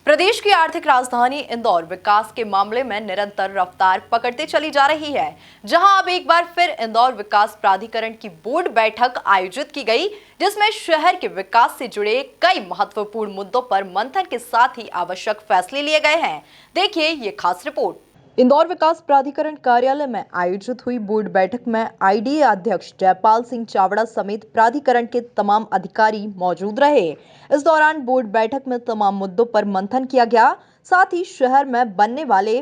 प्रदेश की आर्थिक राजधानी इंदौर विकास के मामले में निरंतर रफ्तार पकड़ते चली जा रही है। जहां अब एक बार फिर इंदौर विकास प्राधिकरण की बोर्ड बैठक आयोजित की गई, जिसमें शहर के विकास से जुड़े कई महत्वपूर्ण मुद्दों पर मंथन के साथ ही आवश्यक फैसले लिए गए हैं। देखिए ये खास रिपोर्ट। इंदौर विकास प्राधिकरण कार्यालय में आयोजित हुई बोर्ड बैठक में आईडीए अध्यक्ष जयपाल सिंह चावड़ा समेत प्राधिकरण के तमाम अधिकारी मौजूद रहे। इस दौरान बोर्ड बैठक में तमाम मुद्दों पर मंथन किया गया। साथ ही शहर में बनने वाले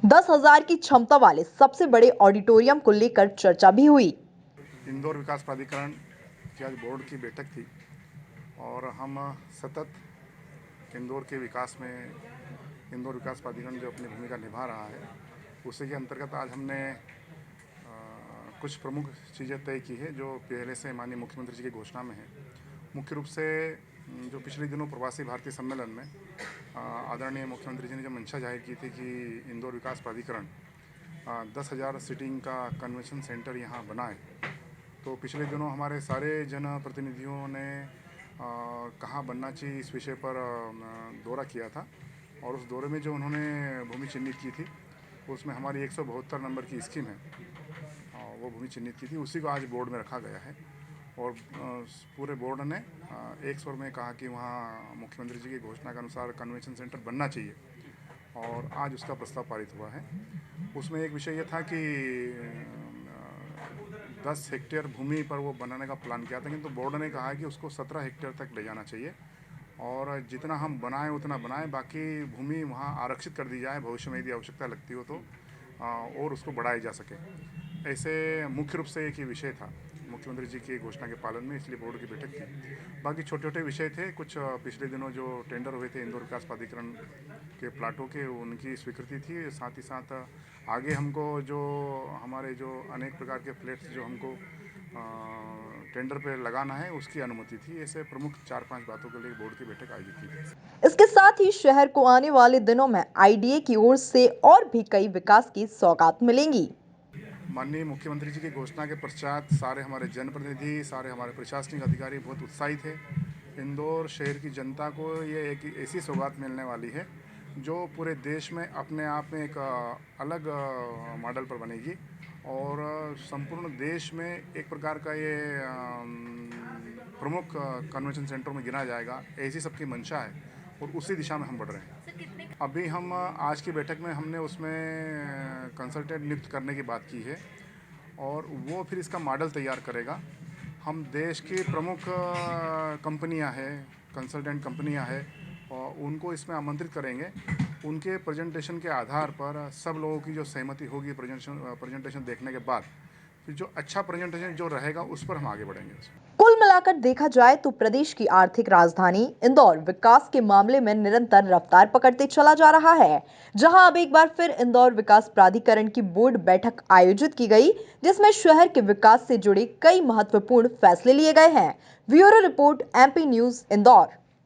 10,000 की क्षमता वाले सबसे बड़े ऑडिटोरियम को लेकर चर्चा भी हुई। इंदौर विकास प्राधिकरण की आज बोर्ड की बैठक थी और हम सतत इंदौर के विकास में इंदौर विकास प्राधिकरण जो अपनी भूमिका निभा रहा है उसी के अंतर्गत आज हमने कुछ प्रमुख चीज़ें तय की है जो पहले से माननीय मुख्यमंत्री जी की घोषणा में है। मुख्य रूप से जो पिछले दिनों प्रवासी भारतीय सम्मेलन में आदरणीय मुख्यमंत्री जी ने जो मंशा जाहिर की थी कि इंदौर विकास प्राधिकरण 10,000 सीटिंग का कन्वेंशन सेंटर यहाँ बनाए, तो पिछले दिनों हमारे सारे जनप्रतिनिधियों ने कहाँ बनना चाहिए इस विषय पर दौरा किया था और उस दौरे में जो उन्होंने भूमि चिन्हित की थी उसमें हमारी 172 नंबर की स्कीम है, वो भूमि चिन्हित की थी, उसी को आज बोर्ड में रखा गया है और पूरे बोर्ड ने एक स्वर में कहा कि वहाँ मुख्यमंत्री जी की घोषणा के अनुसार कन्वेंशन सेंटर बनना चाहिए और आज उसका प्रस्ताव पारित हुआ है। उसमें एक विषय ये था कि 10 हेक्टेयर भूमि पर वो बनाने का प्लान किया था, किंतु बोर्ड ने कहा कि उसको 17 हेक्टेयर तक ले जाना चाहिए और जितना हम बनाएं उतना बनाएं, बाकी भूमि वहाँ आरक्षित कर दी जाए, भविष्य में यदि आवश्यकता लगती हो तो और उसको बढ़ाया जा सके। ऐसे मुख्य रूप से एक ही विषय था मुख्यमंत्री जी की घोषणा के पालन में, इसलिए बोर्ड की बैठक थी। बाकी छोटे छोटे विषय थे, कुछ पिछले दिनों जो टेंडर हुए थे इंदौर विकास प्राधिकरण के प्लाटों के, उनकी स्वीकृति थी। साथ ही साथ आगे हमको जो हमारे जो अनेक प्रकार के फ्लैट्स जो हमको टेंडर पे लगाना है उसकी अनुमति थी। ऐसे प्रमुख 4-5 बातों के लिए बोर्ड की बैठक आयोजित की गई। इसके साथ ही शहर को आने वाले दिनों में आईडीए की ओर से और भी कई विकास की सौगात मिलेंगी। माननीय मुख्यमंत्री जी की घोषणा के पश्चात सारे हमारे जनप्रतिनिधि, सारे हमारे प्रशासनिक अधिकारी बहुत उत्साहित है। इंदौर शहर की जनता को ये एक ऐसी सौगात मिलने वाली है जो पूरे देश में अपने आप में एक अलग मॉडल पर बनेगी और संपूर्ण देश में एक प्रकार का ये प्रमुख कन्वेंशन सेंटर में गिना जाएगा, ऐसी सबकी मंशा है और उसी दिशा में हम बढ़ रहे हैं। अभी हम आज की बैठक में हमने उसमें कंसल्टेंट नियुक्त करने की बात की है और वो फिर इसका मॉडल तैयार करेगा। हम देश की प्रमुख कंपनियां हैं, कंसल्टेंट कंपनियां हैं और उनको इसमें आमंत्रित करेंगे। उनके प्रेजेंटेशन के आधार पर सब लोगों की जो सहमति होगी प्रेजेंटेशन देखने के बाद, फिर जो अच्छा प्रेजेंटेशन जो रहेगा उस पर हम आगे बढ़ेंगे। कुल मिलाकर देखा जाए तो प्रदेश की आर्थिक राजधानी इंदौर विकास के मामले में निरंतर रफ्तार पकड़ते चला जा रहा है। जहां अब एक बार फिर इंदौर विकास प्राधिकरण की बोर्ड बैठक आयोजित की गई, जिसमें शहर के विकास से जुड़े कई महत्वपूर्ण फैसले लिए गए हैं। Bureau report, MP news, Indore.